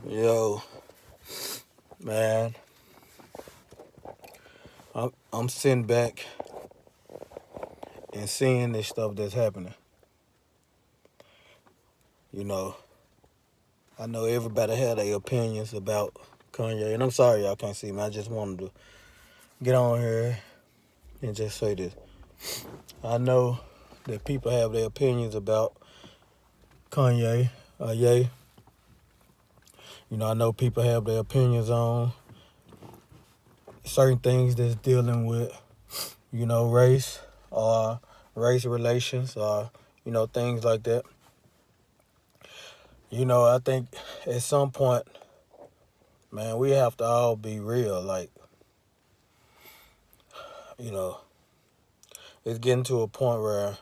Yo, man, I'm sitting back and seeing this stuff that's happening. You know, I know everybody had their opinions about Kanye, and I'm sorry y'all can't see me. I just wanted to get on here and just say this. I know that people have their opinions about Kanye, Ye. I know people have their opinions on certain things that's dealing with, race or race relations or, things like that. I think at some point, man, we have to all be real. Like, you know, it's getting to a point where,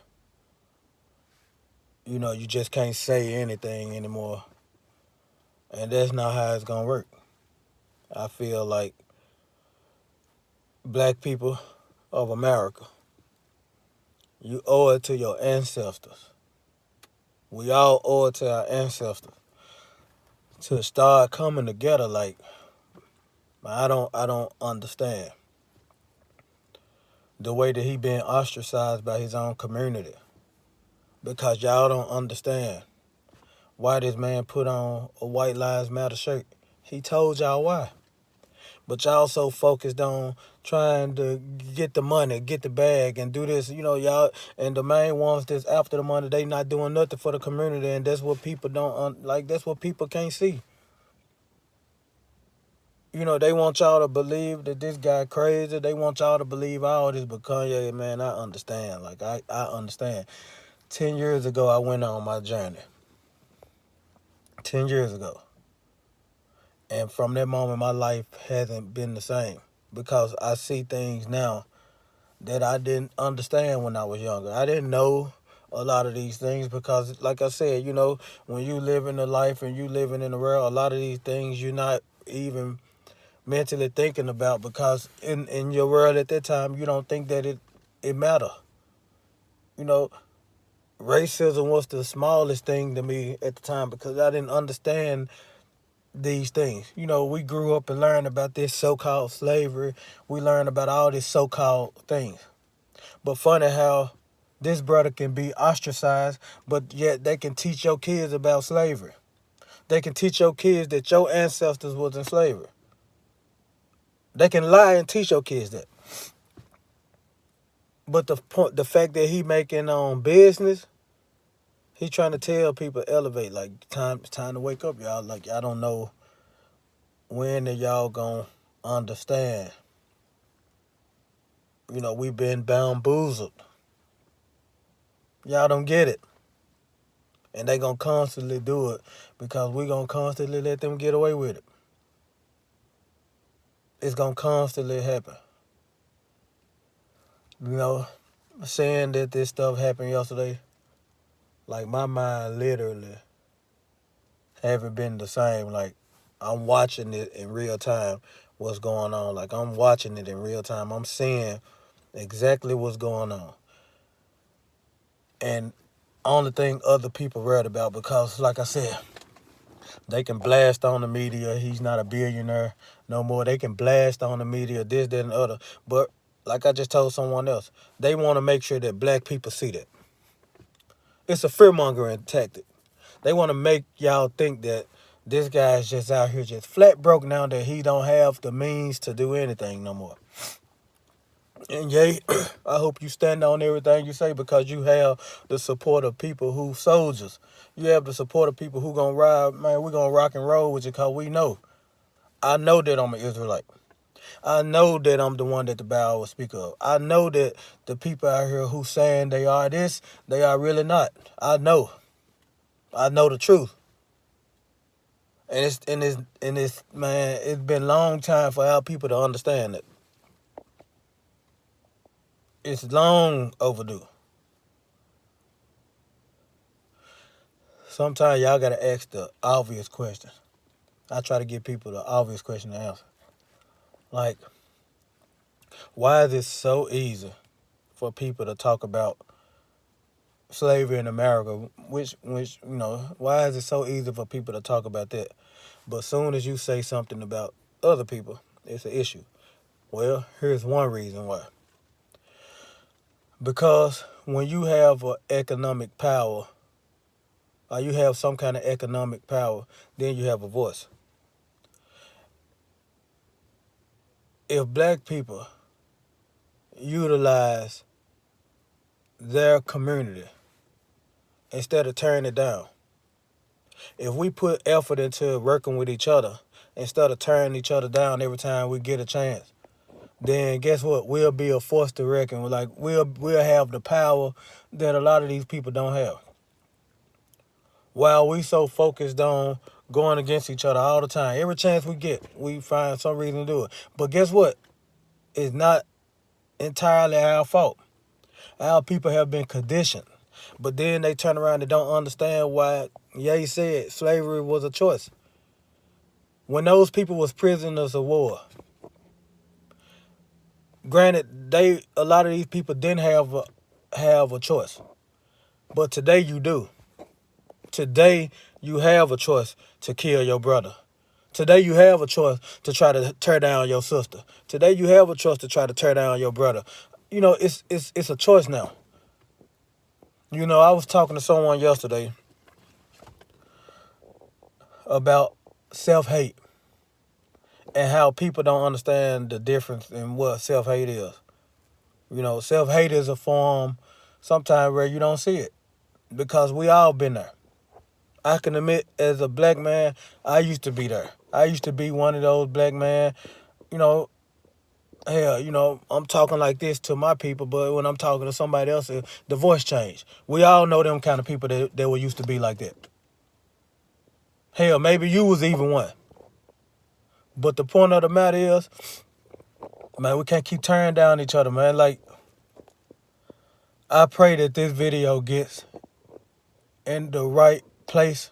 you just can't say anything anymore. And that's not how it's going to work. I feel like black people of America, you owe it to your ancestors. We all owe it to our ancestors to start coming together. Like, I don't understand the way that he been ostracized by his own community because y'all don't understand why this man put on a White Lives Matter shirt. He told y'all why. But y'all so focused on trying to get the money, get the bag, and do this. Y'all, and the main ones that's after the money, they not doing nothing for the community, and that's what people don't, like, that's what people can't see. They want y'all to believe that this guy crazy. They want y'all to believe all this, but Kanye, man, I understand. Like, I understand. 10 years ago, I went on my journey. 10 years ago. And from that moment, my life hasn't been the same because I see things now that I didn't understand when I was younger. I didn't know a lot of these things because, like I said, when you live in the life and you living in the world, a lot of these things you're not even mentally thinking about because in your world at that time, you don't think that it matter. You know, Racism was the smallest thing to me at the time because I didn't understand these things. We grew up and learned about this so-called slavery. We learned about all these so-called things. But funny how this brother can be ostracized, but yet they can teach your kids about slavery. They can teach your kids that your ancestors was in slavery. They can lie and teach your kids that. But the fact that he making business, he trying to tell people elevate, like time to wake up, y'all. Like, I don't know when are y'all gonna understand. We've been bamboozled. Y'all don't get it. And they gonna constantly do it because we gonna constantly let them get away with it. It's gonna constantly happen. Saying that this stuff happened yesterday, like, my mind literally haven't been the same. Like, I'm watching it in real time, what's going on. Like, I'm watching it in real time. I'm seeing exactly what's going on. And only thing other people read about because, like I said, they can blast on the media, he's not a billionaire no more. They can blast on the media, this, that, and the other. But like I just told someone else, they want to make sure that black people see that. It's a fear-mongering tactic. They want to make y'all think that this guy's just out here just flat broke now, that he don't have the means to do anything no more. And Jay, I hope you stand on everything you say because you have the support of people who soldiers. You have the support of people who gonna ride, man, we gonna rock and roll with you because we know. I know that I'm an Israelite. I know that I'm the one that the Bible will speak of. I know that the people out here who saying they are this, they are really not. I know. I know the truth. And it's man, it's been a long time for our people to understand it. It's long overdue. Sometimes y'all gotta ask the obvious questions. I try to give people the obvious question to answer. Like, why is it so easy for people to talk about slavery in America, which why is it so easy for people to talk about that? But soon as you say something about other people, it's an issue. Well, here's one reason why. Because when you have economic power, or you have some kind of economic power, then you have a voice. If black people utilize their community instead of tearing it down, if we put effort into working with each other instead of tearing each other down every time we get a chance, then guess what? We'll be a force to reckon with. Like we'll have the power that a lot of these people don't have. While we so focused on going against each other all the time, every chance we get, we find some reason to do it. But guess what? It's not entirely our fault. Our people have been conditioned. But then they turn around and don't understand why Ye said slavery was a choice. When those people was prisoners of war, granted, a lot of these people didn't have a choice. But today you do. Today you have a choice to kill your brother. Today you have a choice to try to tear down your sister. Today you have a choice to try to tear down your brother. It's a choice now. I was talking to someone yesterday about self-hate and how people don't understand the difference in what self-hate is. Self-hate is a form sometimes where you don't see it because we all been there. I can admit, as a black man, I used to be there. I used to be one of those black men, hell, I'm talking like this to my people, but when I'm talking to somebody else, the voice changed. We all know them kind of people that were used to be like that. Hell, maybe you was even one. But the point of the matter is, man, we can't keep tearing down each other, man. Like, I pray that this video gets in the right place,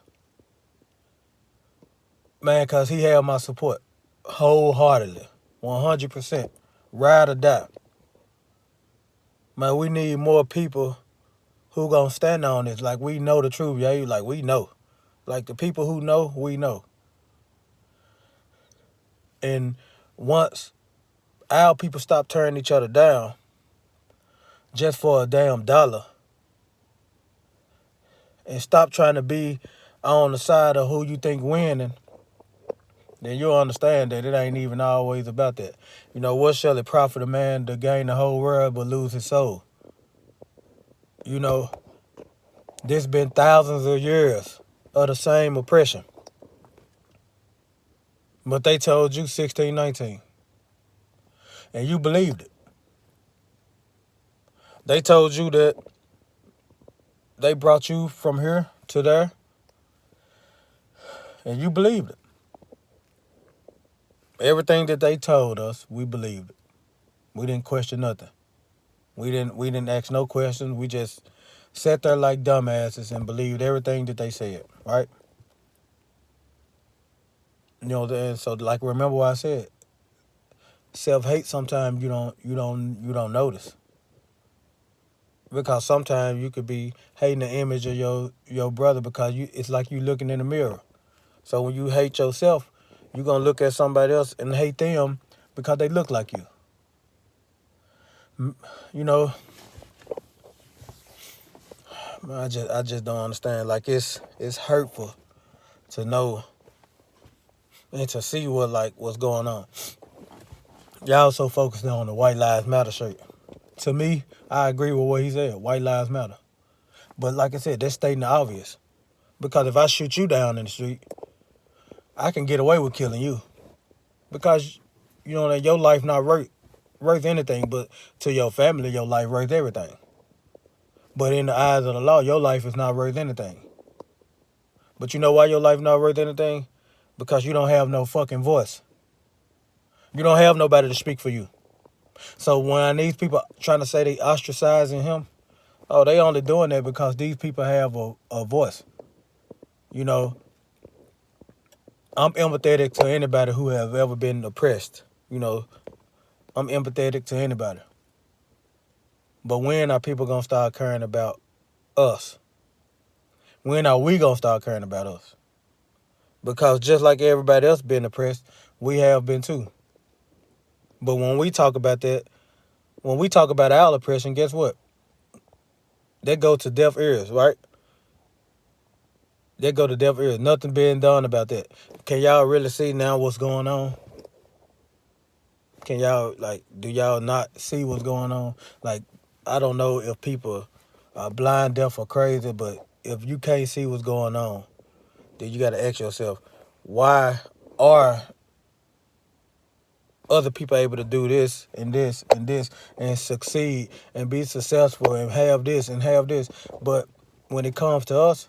man, because he had my support wholeheartedly, 100%, ride or die. Man, we need more people who gonna stand on this. Like, we know the truth, yeah? Like, we know. Like, the people who know, we know. And once our people stop tearing each other down just for a damn dollar and stop trying to be on the side of who you think winning, then you'll understand that it ain't even always about that. What shall it profit a man to gain the whole world but lose his soul? This been thousands of years of the same oppression. But they told you 1619. And you believed it. They told you that they brought you from here to there. And you believed it. Everything that they told us, we believed it. We didn't question nothing. We didn't ask no questions. We just sat there like dumbasses and believed everything that they said, right? And so like remember what I said. Self-hate sometimes you don't notice. Because sometimes you could be hating the image of your brother because it's like you looking in the mirror. So when you hate yourself, you're going to look at somebody else and hate them because they look like you. I just don't understand. Like, it's hurtful to know and to see what's going on. Y'all so focused on the White Lives Matter shirt. To me, I agree with what he said. White Lives Matter. But like I said, that's stating the obvious. Because if I shoot you down in the street, I can get away with killing you. Because, that your life not worth anything, but to your family, your life worth everything. But in the eyes of the law, your life is not worth anything. But you know why your life not worth anything? Because you don't have no fucking voice. You don't have nobody to speak for you. So when these people trying to say they ostracizing him, they only doing that because these people have a voice. I'm empathetic to anybody who have ever been oppressed. I'm empathetic to anybody. But when are people going to start caring about us. When are we gonna start caring about us? Because just like everybody else been oppressed, we have been too. But when we talk about that, when we talk about our oppression, guess what? That go to deaf ears, right? That go to deaf ears. Nothing being done about that. Can y'all really see now what's going on? Can y'all, like, do y'all not see what's going on? Like, I don't know if people are blind, deaf, or crazy, but if you can't see what's going on, then you got to ask yourself, why are other people able to do this and this and this and succeed and be successful and have this and have this, but when it comes to us,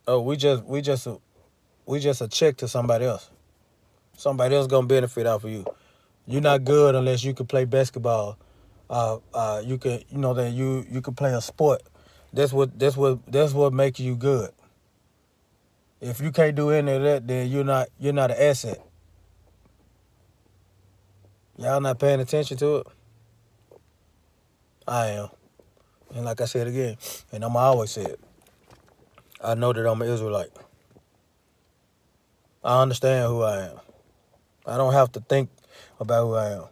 oh, we just a check to somebody else. Somebody else gonna benefit off of you. You're not good unless you can play basketball. You can, that you can play a sport. That's what makes you good. If you can't do any of that, then you're not an asset. Y'all not paying attention to it? I am. And like I said again, and I'm always say it, I know that I'm an Israelite. I understand who I am. I don't have to think about who I am.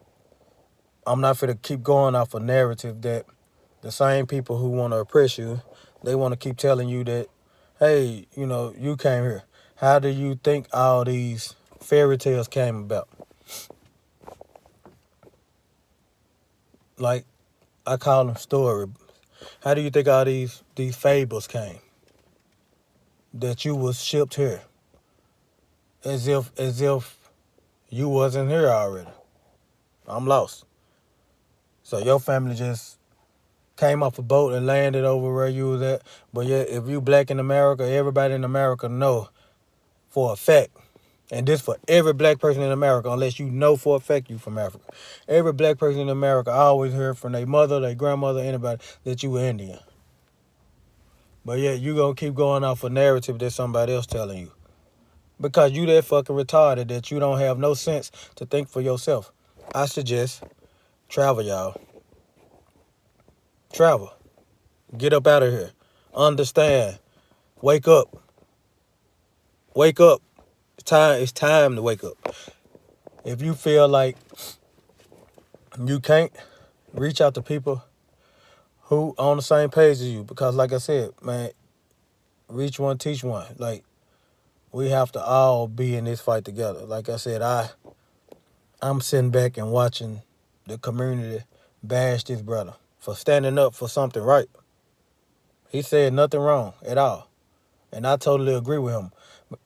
I'm not finna keep going off a narrative that the same people who want to oppress you, they want to keep telling you that, hey, you came here. How do you think all these fairy tales came about? Like, I call them stories. How do you think all these fables came? That you was shipped here, as if you wasn't here already. I'm lost. So your family just came off a boat and landed over where you was at. But yeah, if you black in America, everybody in America know for a fact, and this for every black person in America, unless you know for a fact you from Africa. Every black person in America always heard from their mother, their grandmother, anybody that you were Indian. But yeah, you gonna keep going off a narrative that somebody else telling you. Because you that fucking retarded that you don't have no sense to think for yourself. I suggest travel, y'all. Travel. Get up out of here. Understand. Wake up. Wake up. It's time to wake up. If you feel like you can't, reach out to people who on the same page as you. Because like I said, man, reach one, teach one. Like, we have to all be in this fight together. Like I said, I'm sitting back and watching the community bash this brother for standing up for something right. He said nothing wrong at all. And I totally agree with him.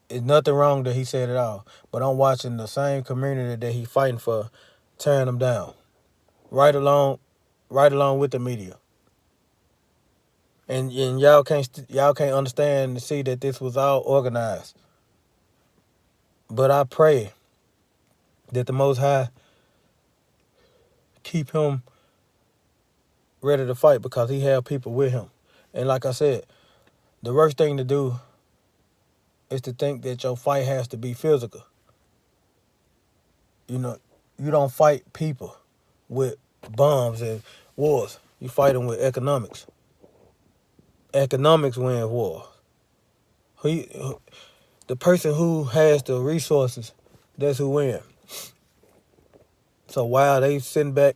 It's nothing wrong that he said at all. But I'm watching the same community that he fighting for tearing them down. Right along with the media. And y'all can't understand and see that this was all organized. But I pray that the Most High keep him ready to fight, because he have people with him. And like I said, the worst thing to do is to think that your fight has to be physical. You don't fight people with bombs and wars. You fight them with economics. Economics wins war. The person who has the resources, that's who wins. So while they sitting back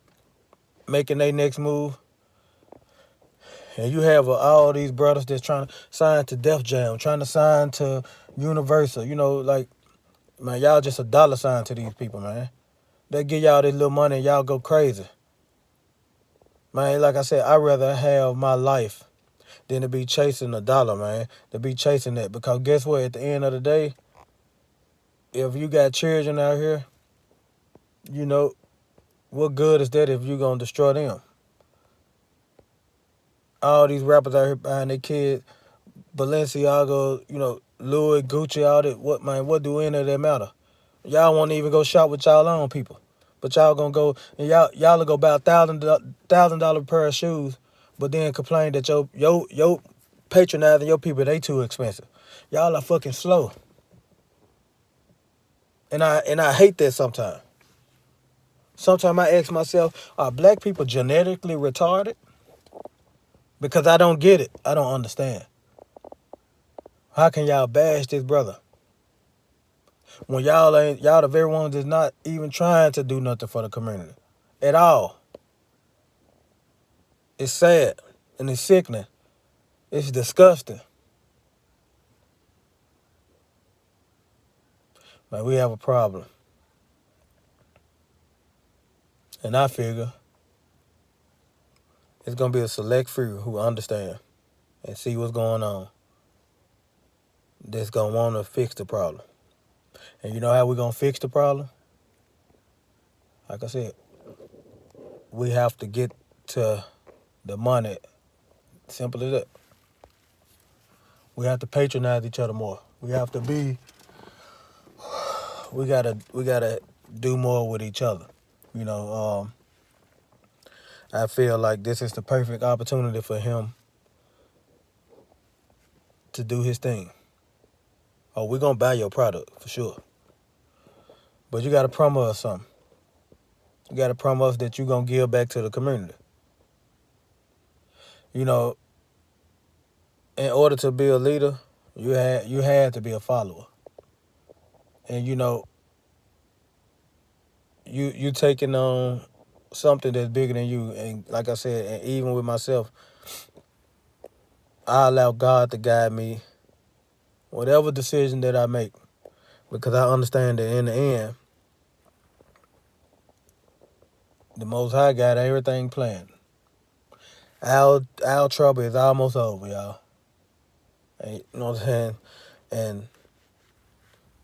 making their next move, and you have all these brothers that's trying to sign to Def Jam, trying to sign to Universal, like, man, y'all just a dollar sign to these people, man. They give y'all this little money and y'all go crazy. Man, like I said, I'd rather have my life than to be chasing a dollar, man. To be chasing that. Because guess what? At the end of the day, if you got children out here, what good is that if you going to destroy them? All these rappers out here buying their kids, Balenciaga, Louis, Gucci, all that. What do any of that matter? Y'all won't even go shop with y'all own people. But y'all gonna go, and y'all will go buy $1,000 pair of shoes, but then complain that your patronizing your people, they too expensive. Y'all are fucking slow. And I hate that sometimes. Sometimes I ask myself, are black people genetically retarded? Because I don't get it. I don't understand. How can y'all bash this brother when y'all the very ones that's not even trying to do nothing for the community at all? It's sad and it's sickening. It's disgusting. Like, we have a problem. And I figure it's going to be a select few who understand and see what's going on that's going to want to fix the problem. And you know how we're going to fix the problem? Like I said, we have to get to the money. Simple as that. We have to patronize each other more. We have to be, we gotta do more with each other. You know, I feel like this is the perfect opportunity for him to do his thing. Oh, we're gonna buy your product for sure. But you gotta promise us something. You gotta promise us that you're gonna give back to the community. You know, in order to be a leader, you had to be a follower. And you know, you taking on something that's bigger than you. And like I said, and even with myself, I allow God to guide me, whatever decision that I make, because I understand that in the end, the Most High got everything planned. Our trouble is almost over, y'all. And, you know what I'm saying?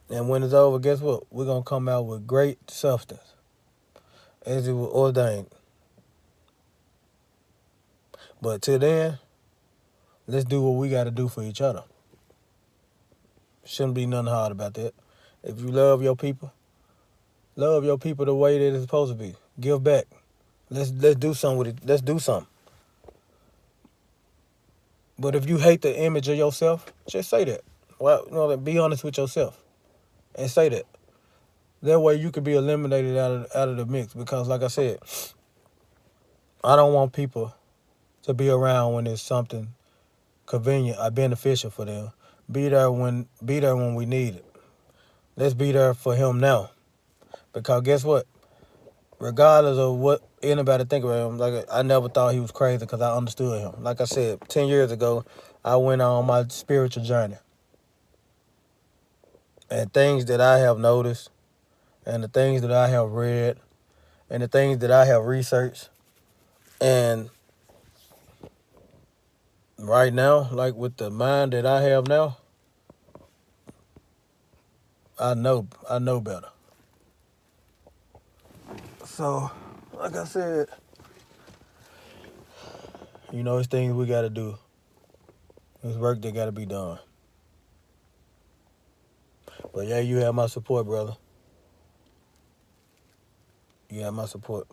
And when it's over, guess what? We're gonna come out with great substance, as it was ordained. But till then, let's do what we gotta do for each other. Shouldn't be nothing hard about that. If you love your people the way that it's supposed to be. Give back. Let's do something with it. Let's do something. But if you hate the image of yourself, just say that. Well, you know, be honest with yourself and say that. That way you could be eliminated out of the mix. Because like I said, I don't want people to be around when it's something convenient or beneficial for them. Be there when we need it. Let's be there for him now. Because guess what? Regardless of what anybody think about him, like, I never thought he was crazy because I understood him. Like I said, 10 years ago, I went on my spiritual journey. And things that I have noticed, and the things that I have read, and the things that I have researched, and right now, like with the mind that I have now, I know better. So, like I said, you know, it's things we gotta do. It's work that gotta be done. But yeah, you have my support, brother. You have my support.